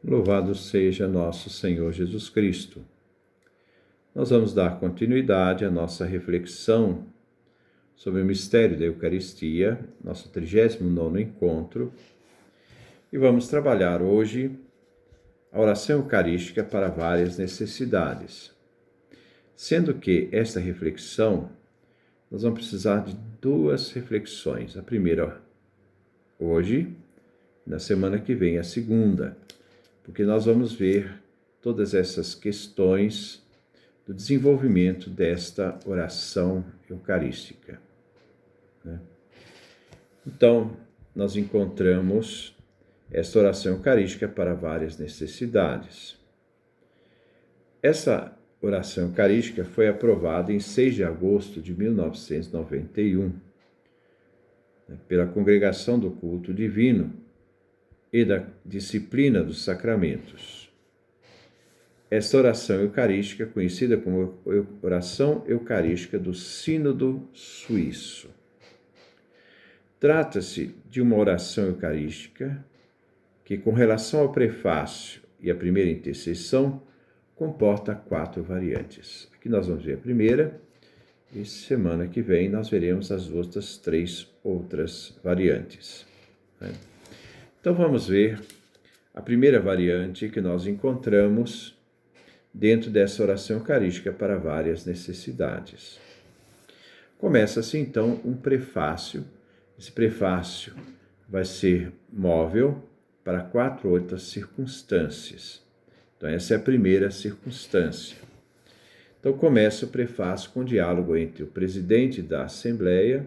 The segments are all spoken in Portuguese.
Louvado seja nosso Senhor Jesus Cristo. Nós vamos dar continuidade à nossa reflexão sobre o mistério da Eucaristia, nosso 39º encontro, e vamos trabalhar hoje a oração eucarística para várias necessidades. Sendo que esta reflexão, nós vamos precisar de duas reflexões. A primeira hoje, na semana que vem, a segunda, porque nós vamos ver todas essas questões do desenvolvimento desta oração eucarística. Então, nós encontramos esta oração eucarística para várias necessidades. Essa oração eucarística foi aprovada em 6 de agosto de 1991, pela Congregação do Culto Divino e da Disciplina dos Sacramentos. Esta oração eucarística, conhecida como oração eucarística do Sínodo Suíço. Trata-se de uma oração eucarística que, com relação ao prefácio e à primeira intercessão, comporta 4 variantes. Aqui nós vamos ver a primeira, e semana que vem nós veremos as outras 3 outras variantes. Então vamos ver a primeira variante que nós encontramos dentro dessa oração eucarística para várias necessidades. Começa-se então um prefácio. Esse prefácio vai ser móvel para 4 outras circunstâncias. Então essa é a primeira circunstância. Então começa o prefácio com diálogo entre o presidente da Assembleia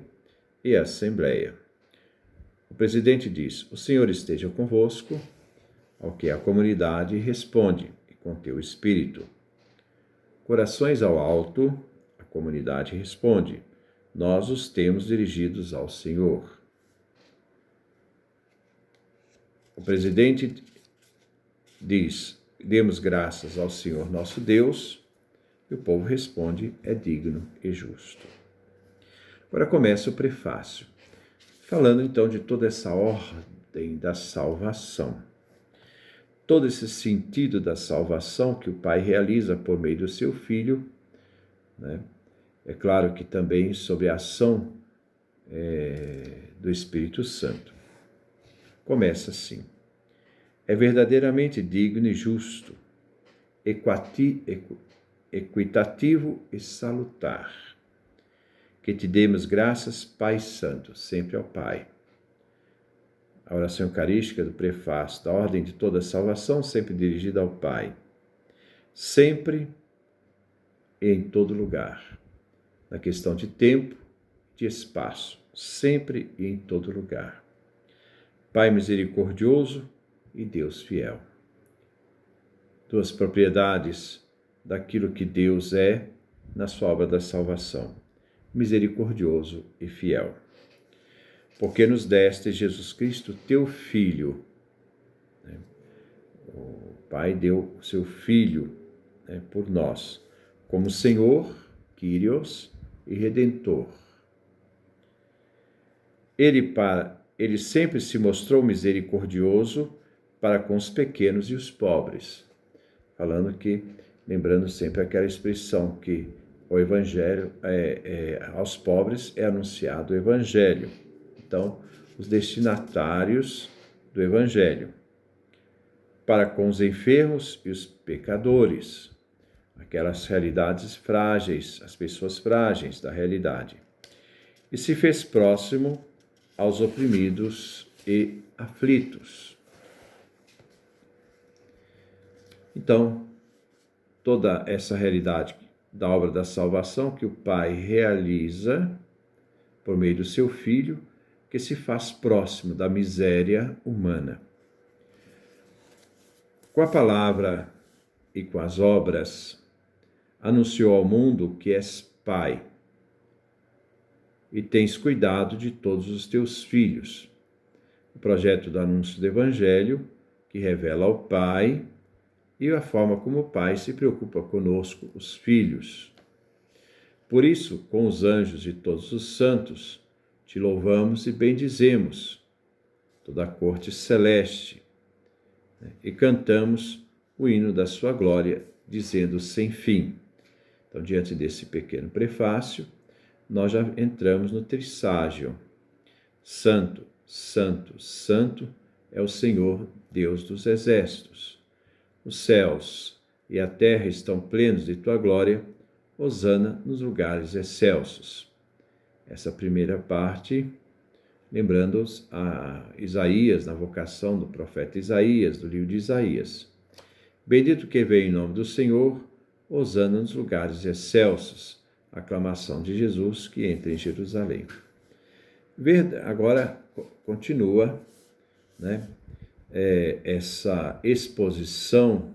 e a Assembleia. O presidente diz: "O Senhor esteja convosco", ao que a comunidade responde: "E com teu espírito". Corações ao alto, a comunidade responde: "Nós os temos dirigidos ao Senhor". O presidente diz: "Demos graças ao Senhor nosso Deus", e o povo responde: "É digno e justo". Agora começa o prefácio, falando então de toda essa ordem da salvação. Todo esse sentido da salvação que o Pai realiza por meio do seu Filho, É claro que também sobre a ação do Espírito Santo. Começa assim: "É verdadeiramente digno e justo, equitativo e salutar, que te demos graças, Pai Santo", sempre ao Pai. A oração eucarística do prefácio da ordem de toda a salvação, sempre dirigida ao Pai. Sempre e em todo lugar. Na questão de tempo, de espaço. Sempre e em todo lugar. Pai misericordioso e Deus fiel. 2 propriedades daquilo que Deus é na sua obra da salvação. Misericordioso e fiel. Porque nos deste Jesus Cristo, teu Filho. O Pai deu o seu Filho por nós, como Senhor, Kyrios e Redentor. Ele sempre se mostrou misericordioso para com os pequenos e os pobres. Lembrando sempre aquela expressão que o Evangelho, aos pobres é anunciado o Evangelho. Então, os destinatários do Evangelho, para com os enfermos e os pecadores, aquelas realidades frágeis, as pessoas frágeis da realidade. E se fez próximo aos oprimidos e aflitos. Então, toda essa realidade da obra da salvação que o Pai realiza por meio do seu Filho, que se faz próximo da miséria humana. Com a palavra e com as obras, anunciou ao mundo que és Pai e tens cuidado de todos os teus filhos. O projeto do anúncio do Evangelho, que revela ao Pai e a forma como o Pai se preocupa conosco, os filhos. Por isso, com os anjos e todos os santos, te louvamos e bendizemos, toda a corte celeste, E cantamos o hino da sua glória, dizendo sem fim. Então, diante desse pequeno prefácio, nós já entramos no trisságio. Santo, santo, santo é o Senhor, Deus dos exércitos. Os céus e a terra estão plenos de tua glória, hosana nos lugares excelsos. Essa primeira parte, lembrando-os a Isaías, na vocação do profeta Isaías, do livro de Isaías. Bendito que vem em nome do Senhor, hosana nos lugares excelsos. Aclamação de Jesus que entra em Jerusalém. Agora continua, né, essa exposição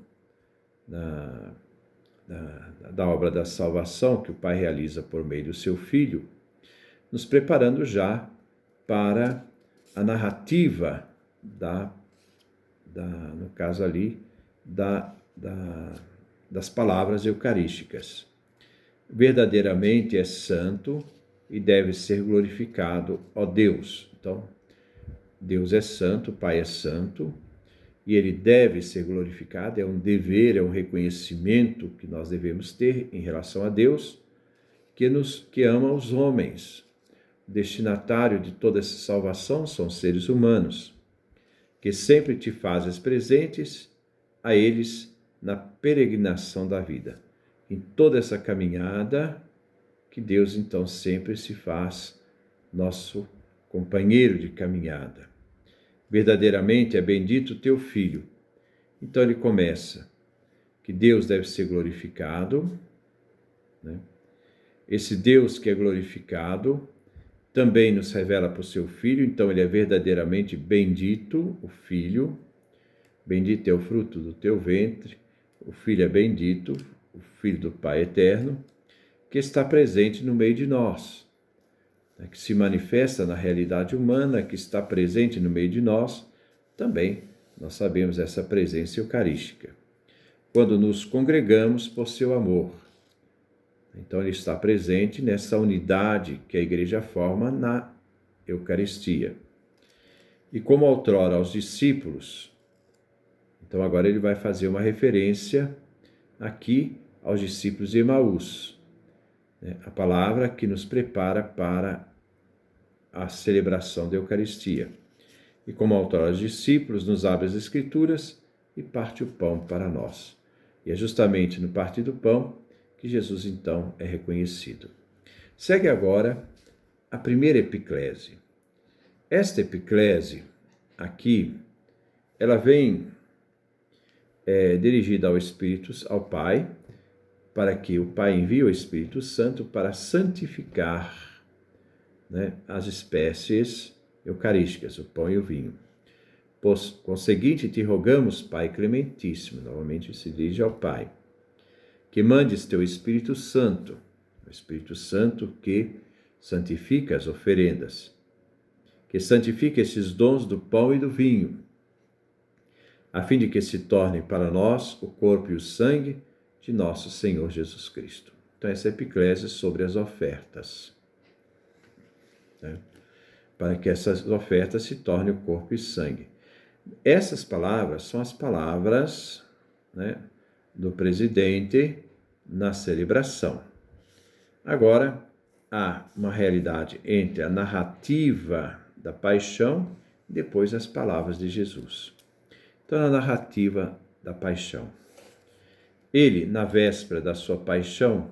da obra da salvação que o Pai realiza por meio do seu Filho, nos preparando já para a narrativa no caso ali, das palavras eucarísticas. Verdadeiramente é santo e deve ser glorificado, ó Deus. Então, Deus é santo, o Pai é santo, e ele deve ser glorificado, é um dever, é um reconhecimento que nós devemos ter em relação a Deus, que ama os homens. O destinatário de toda essa salvação são seres humanos, que sempre te fazes presentes a eles na peregrinação da vida. Em toda essa caminhada, que Deus então sempre se faz nosso companheiro de caminhada. Verdadeiramente é bendito teu Filho. Então ele começa que Deus deve ser glorificado, né? Esse Deus que é glorificado também nos revela por seu Filho, então ele é verdadeiramente bendito, o Filho. Bendito é o fruto do teu ventre, o Filho é bendito, o Filho do Pai eterno, que está presente no meio de nós, que se manifesta na realidade humana, que está presente no meio de nós, também nós sabemos essa presença eucarística. Quando nos congregamos por seu amor, então ele está presente nessa unidade que a Igreja forma na Eucaristia. E como outrora aos discípulos, então agora ele vai fazer uma referência aqui aos discípulos de Emaús, a palavra que nos prepara para a celebração da Eucaristia. E como autor aos discípulos, nos abre as Escrituras e parte o pão para nós. E é justamente no partir do pão que Jesus, então, é reconhecido. Segue agora a primeira epiclese. Esta epiclese, aqui, ela vem dirigida ao Pai, para que o Pai envie o Espírito Santo para santificar, né, as espécies eucarísticas, o pão e o vinho. Conseguinte, te rogamos, Pai Clementíssimo, novamente se dirige ao Pai, que mandes teu Espírito Santo, o Espírito Santo que santifica as oferendas, que santifique esses dons do pão e do vinho, a fim de que se tornem para nós o corpo e o sangue de nosso Senhor Jesus Cristo. Então, essa epiclese sobre as ofertas, né? Para que essas ofertas se tornem o corpo e sangue. Essas palavras são as palavras, né, do presidente na celebração. Agora, há uma realidade entre a narrativa da paixão e depois as palavras de Jesus. Então, na narrativa da paixão, ele, na véspera da sua paixão,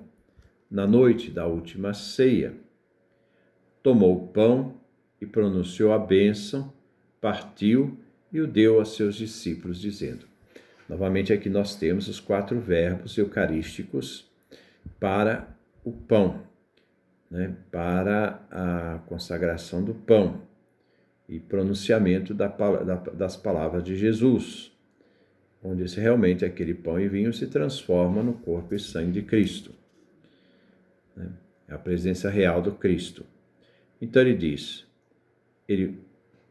na noite da última ceia, tomou o pão e pronunciou a bênção, partiu e o deu a seus discípulos, dizendo. Novamente aqui nós temos os 4 verbos eucarísticos para o pão, né, para a consagração do pão e pronunciamento das palavras de Jesus, onde realmente aquele pão e vinho se transforma no corpo e sangue de Cristo, né, a presença real do Cristo. Então ele diz, ele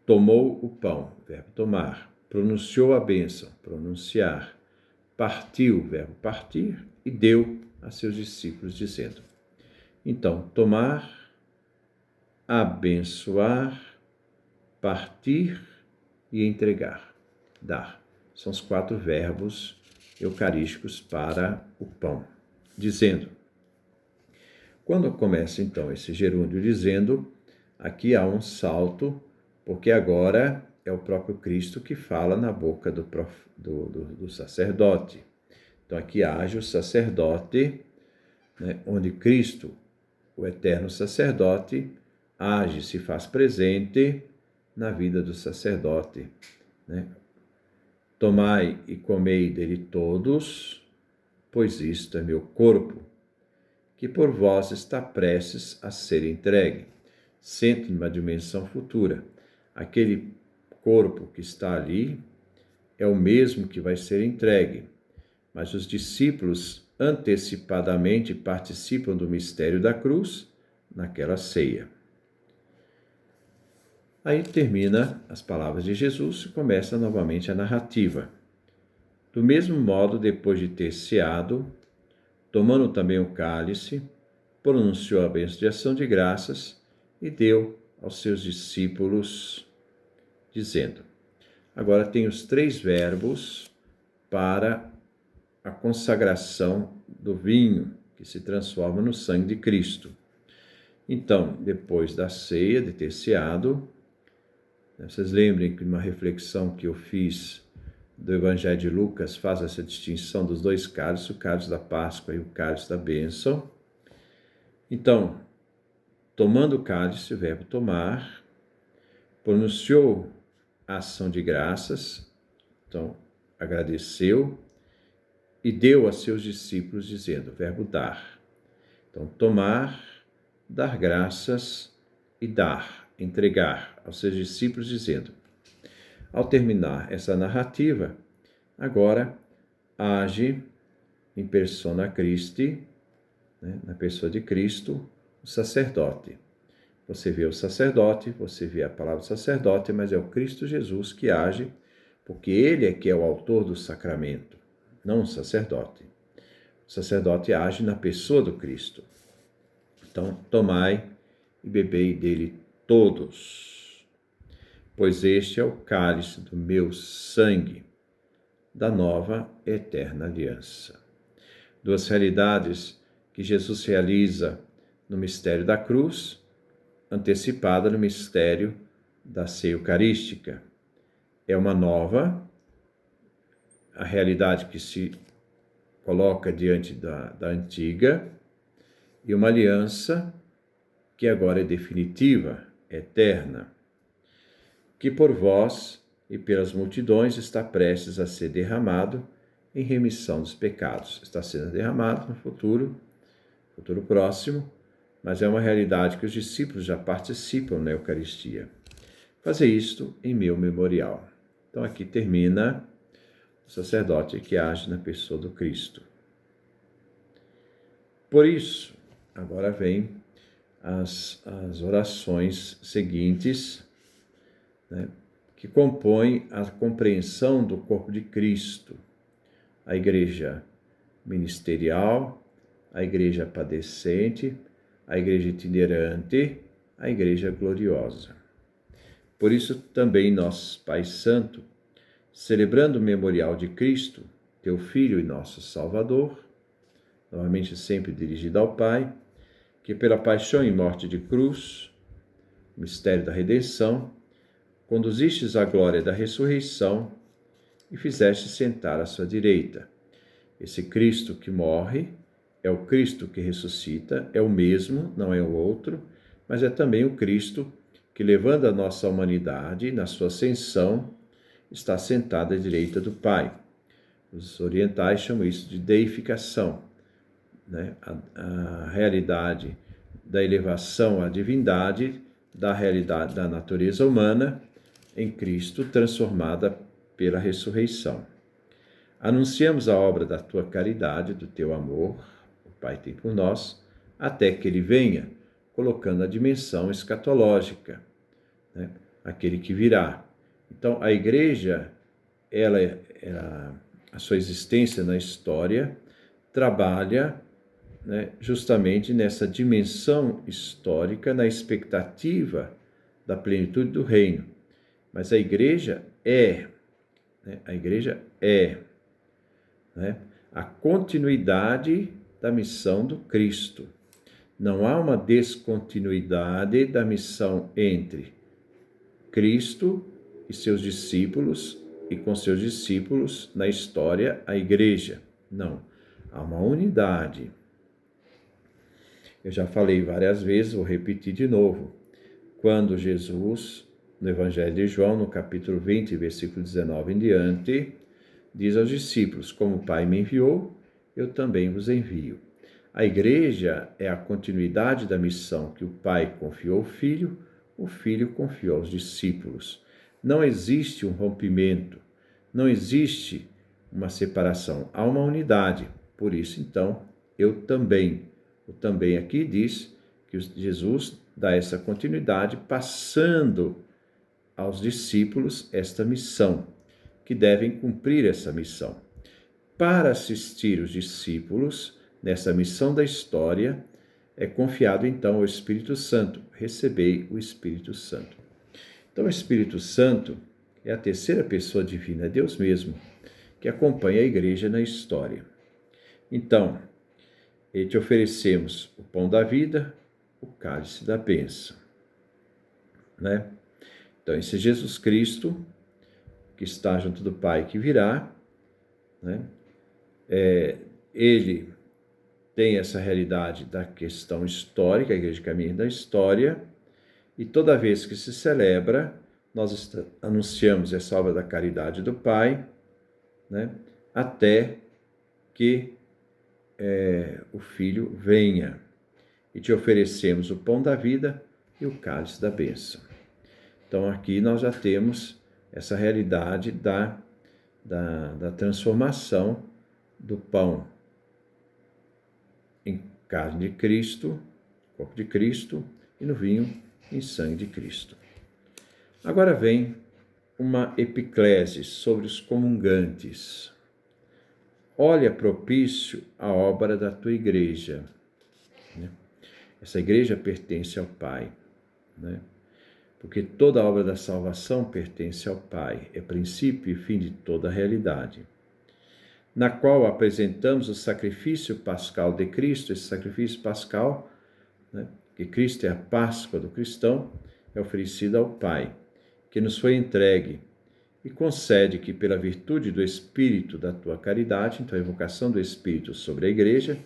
tomou o pão, verbo tomar, pronunciou a bênção, pronunciar, partiu, verbo partir, e deu a seus discípulos, dizendo. Então, tomar, abençoar, partir e entregar, dar. São os 4 verbos eucarísticos para o pão. Dizendo. Quando começa, então, esse gerúndio dizendo, aqui há um salto, porque agora é o próprio Cristo que fala na boca do sacerdote. Então, aqui age o sacerdote, né, onde Cristo, o eterno sacerdote, age, se faz presente na vida do sacerdote. Né? Tomai e comei dele todos, pois isto é meu corpo, que por vós está prestes a ser entregue. Sempre numa dimensão futura. Aquele corpo que está ali é o mesmo que vai ser entregue, mas os discípulos antecipadamente participam do mistério da cruz naquela ceia. Aí termina as palavras de Jesus e começa novamente a narrativa. Do mesmo modo, depois de ter ceado, tomando também o cálice, pronunciou a bênção de ação de graças e deu aos seus discípulos, dizendo. Agora tem os 3 verbos para a consagração do vinho, que se transforma no sangue de Cristo. Então, depois da ceia, de ter ceado, vocês lembrem que uma reflexão que eu fiz do Evangelho de Lucas faz essa distinção dos 2 cálices, o cálice da Páscoa e o cálice da bênção. Então, tomando o cálice, o verbo tomar, pronunciou a ação de graças, então agradeceu e deu a seus discípulos, dizendo, o verbo dar. Então, tomar, dar graças e dar, entregar aos seus discípulos, dizendo. Ao terminar essa narrativa, agora age em persona Christi, né, na pessoa de Cristo, o sacerdote. Você vê o sacerdote, você vê a palavra sacerdote, mas é o Cristo Jesus que age, porque ele é que é o autor do sacramento, não o sacerdote. O sacerdote age na pessoa do Cristo. Então, tomai e bebei dele todos, pois este é o cálice do meu sangue, da nova eterna aliança. 2 realidades que Jesus realiza no mistério da cruz, antecipada no mistério da ceia eucarística. É uma nova, a realidade que se coloca diante da antiga, e uma aliança que agora é definitiva, eterna, que por vós e pelas multidões está prestes a ser derramado em remissão dos pecados. Está sendo derramado no futuro próximo, mas é uma realidade que os discípulos já participam na Eucaristia. Fazer isto em meu memorial. Então aqui termina o sacerdote que age na pessoa do Cristo. Por isso, agora vem as orações seguintes, né, que compõem a compreensão do corpo de Cristo, a igreja ministerial, a igreja padecente, a igreja itinerante, a igreja gloriosa. Por isso também nós, Pai Santo, celebrando o memorial de Cristo, teu Filho e nosso Salvador, novamente sempre dirigido ao Pai, que pela paixão e morte de cruz, mistério da redenção, conduzistes à glória da ressurreição e fizeste sentar à sua direita. Esse Cristo que morre é o Cristo que ressuscita, é o mesmo, não é o outro, mas é também o Cristo que, levando a nossa humanidade na sua ascensão, está sentado à direita do Pai. Os orientais chamam isso de deificação, né? A realidade da elevação à divindade, da realidade da natureza humana em Cristo, transformada pela ressurreição. Anunciamos a obra da tua caridade, do teu amor, o Pai tem por nós, até que ele venha, colocando a dimensão escatológica, né? Aquele que virá. Então, a igreja, a sua existência na história, trabalha, né, justamente nessa dimensão histórica, na expectativa da plenitude do reino. Mas a igreja é, né, a continuidade da missão do Cristo. Não há uma descontinuidade da missão entre Cristo e seus discípulos e com seus discípulos na história a igreja. Não, há uma unidade. Eu já falei várias vezes, vou repetir de novo. Quando Jesus, no Evangelho de João, no capítulo 20, versículo 19 em diante, diz aos discípulos: como o Pai me enviou, eu também vos envio. A igreja é a continuidade da missão que o Pai confiou ao Filho, o Filho confiou aos discípulos. Não existe um rompimento, não existe uma separação, há uma unidade. Por isso, então, eu também. O também aqui diz que Jesus dá essa continuidade, passando aos discípulos esta missão, que devem cumprir essa missão. Para assistir os discípulos nessa missão da história, é confiado então ao Espírito Santo. Recebei o Espírito Santo. Então, o Espírito Santo é a terceira pessoa divina, é Deus mesmo, que acompanha a igreja na história. Então, e te oferecemos o pão da vida, o cálice da bênção, né? Então, esse Jesus Cristo, que está junto do Pai que virá, né? Ele tem essa realidade da questão histórica, a igreja caminha da história, e toda vez que se celebra, nós anunciamos essa obra da caridade do Pai, né? Até que o Filho venha, e te oferecemos o pão da vida e o cálice da bênção. Então aqui nós já temos essa realidade da transformação do pão em carne de Cristo, corpo de Cristo, e no vinho em sangue de Cristo. Agora vem uma epiclese sobre os comungantes. Olha propício a obra da tua igreja. Essa igreja pertence ao Pai, né? Porque toda a obra da salvação pertence ao Pai, é princípio e fim de toda a realidade, na qual apresentamos o sacrifício pascal de Cristo. Esse sacrifício pascal, né, que Cristo é a Páscoa do cristão, é oferecido ao Pai, que nos foi entregue, e concede que, pela virtude do Espírito da tua caridade, então a evocação do Espírito sobre a igreja,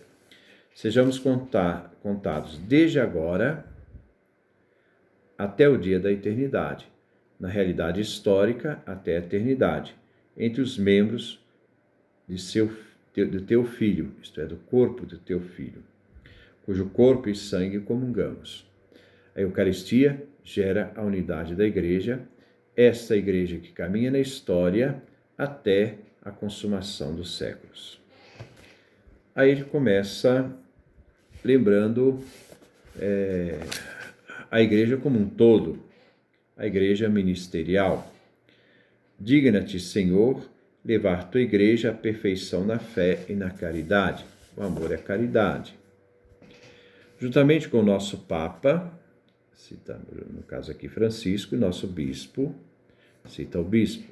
sejamos contados desde agora até o dia da eternidade, na realidade histórica até a eternidade, entre os membros do teu Filho, isto é, do corpo do teu Filho, cujo corpo e sangue comungamos. A Eucaristia gera a unidade da igreja, esta igreja que caminha na história até a consumação dos séculos. Aí ele começa lembrando a igreja como um todo, a igreja ministerial. Digna-te, Senhor, levar tua igreja à perfeição na fé e na caridade. O amor é a caridade. Juntamente com o nosso Papa, cita, no caso aqui Francisco, e nosso bispo, cita o bispo,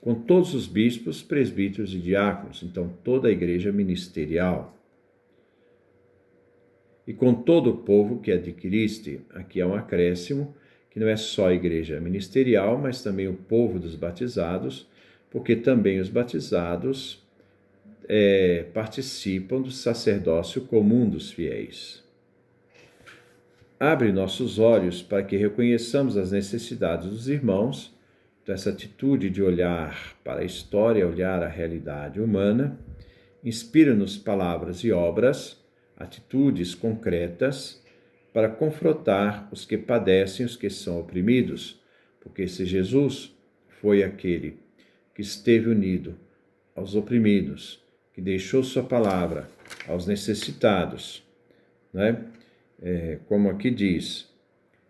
com todos os bispos, presbíteros e diáconos, então toda a igreja ministerial, e com todo o povo que adquiriste. Aqui há um acréscimo, que não é só a igreja ministerial, mas também o povo dos batizados, porque também os batizados participam do sacerdócio comum dos fiéis. Abre nossos olhos para que reconheçamos as necessidades dos irmãos. Então, essa atitude de olhar para a história, olhar a realidade humana, inspira-nos palavras e obras, atitudes concretas, para confrontar os que padecem, os que são oprimidos, porque se Jesus foi aquele que esteve unido aos oprimidos, que deixou sua palavra aos necessitados, né? Como aqui diz,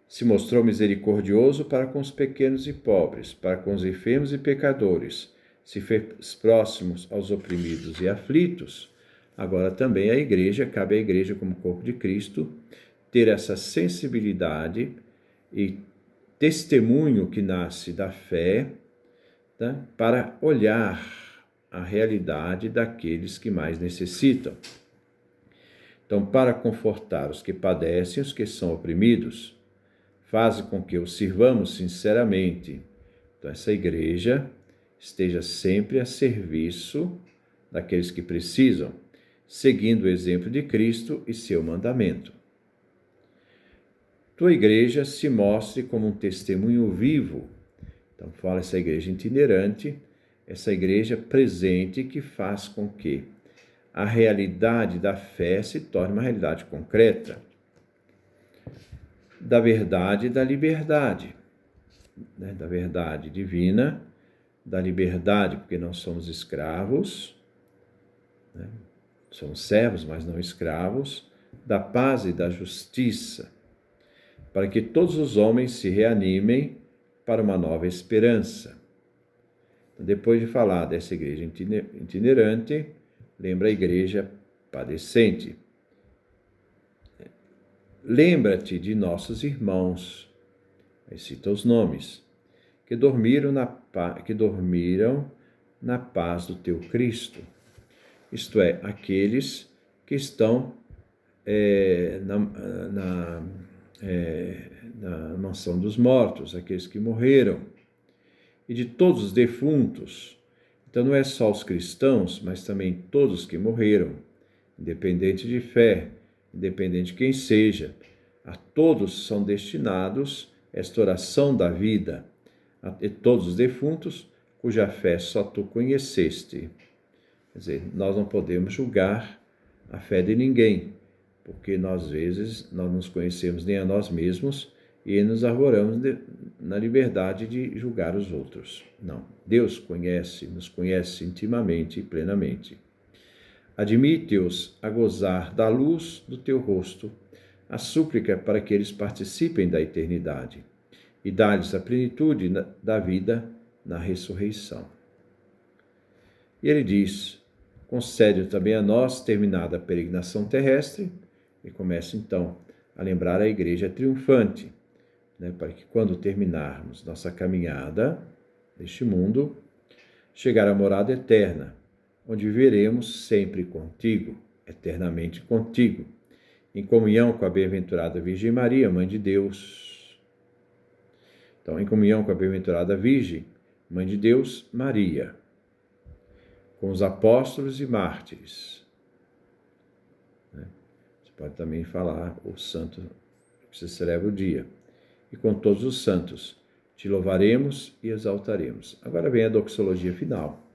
se mostrou misericordioso para com os pequenos e pobres, para com os enfermos e pecadores, se fez próximos aos oprimidos e aflitos. Agora também a igreja, cabe à igreja como corpo de Cristo, ter essa sensibilidade e testemunho que nasce da fé, tá? Para olhar a realidade daqueles que mais necessitam. Então, para confortar os que padecem, os que são oprimidos, faze com que os sirvamos sinceramente. Então, essa igreja esteja sempre a serviço daqueles que precisam, seguindo o exemplo de Cristo e seu mandamento. Tua igreja se mostre como um testemunho vivo. Então, fala essa igreja itinerante, essa igreja presente que faz com que a realidade da fé se torne uma realidade concreta, da verdade e da liberdade, né? Da verdade divina, da liberdade, porque não somos escravos, né? Somos servos, mas não escravos, da paz e da justiça, para que todos os homens se reanimem para uma nova esperança. Então, depois de falar dessa igreja itinerante, lembra a igreja padecente. Lembra-te de nossos irmãos, aí cita os nomes, que dormiram na paz do teu Cristo, isto é, aqueles que estão na mansão dos mortos, aqueles que morreram, e de todos os defuntos. Então não é só os cristãos, mas também todos que morreram, independente de fé, independente de quem seja, a todos são destinados esta oração da vida, e todos os defuntos cuja fé só tu conheceste. Quer dizer, nós não podemos julgar a fé de ninguém, porque nós, às vezes, nós não nos conhecemos nem a nós mesmos e nos arvoramos na liberdade de julgar os outros. Não, Deus nos conhece intimamente e plenamente. Admite-os a gozar da luz do teu rosto, a súplica para que eles participem da eternidade, e dá-lhes a plenitude da vida na ressurreição. E ele diz, concede também a nós, terminada a peregrinação terrestre, e começa então a lembrar a igreja triunfante, né, para que quando terminarmos nossa caminhada neste mundo, chegar à morada eterna, onde viveremos sempre contigo, eternamente contigo, em comunhão com a bem-aventurada Virgem Maria, Mãe de Deus. Então, em comunhão com a bem-aventurada Virgem, Mãe de Deus, Maria, com os apóstolos e mártires. Você pode também falar o santo que você celebra o dia. E com todos os santos, te louvaremos e exaltaremos. Agora vem a doxologia final.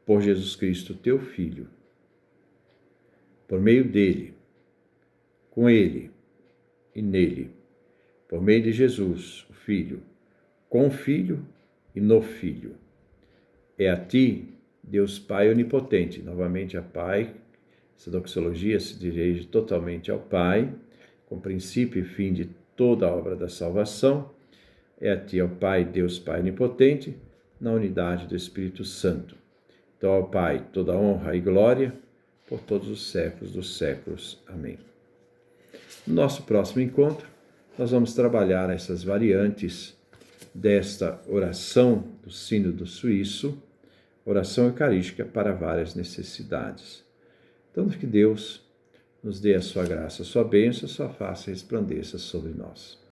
Por Jesus Cristo, teu Filho, por meio dele, com ele e nele, por meio de Jesus, o Filho, com o Filho e no Filho. É a ti, Deus Pai onipotente, novamente a Pai, essa doxologia se dirige totalmente ao Pai, com princípio e fim de toda a obra da salvação. É a ti, ó Pai, Deus Pai onipotente, na unidade do Espírito Santo. Então, ao Pai, toda honra e glória, por todos os séculos dos séculos. Amém. No nosso próximo encontro, nós vamos trabalhar essas variantes desta oração do Sínodo Suíço, oração eucarística para várias necessidades. Então, que Deus nos dê a sua graça, a sua bênção, a sua face resplandeça sobre nós.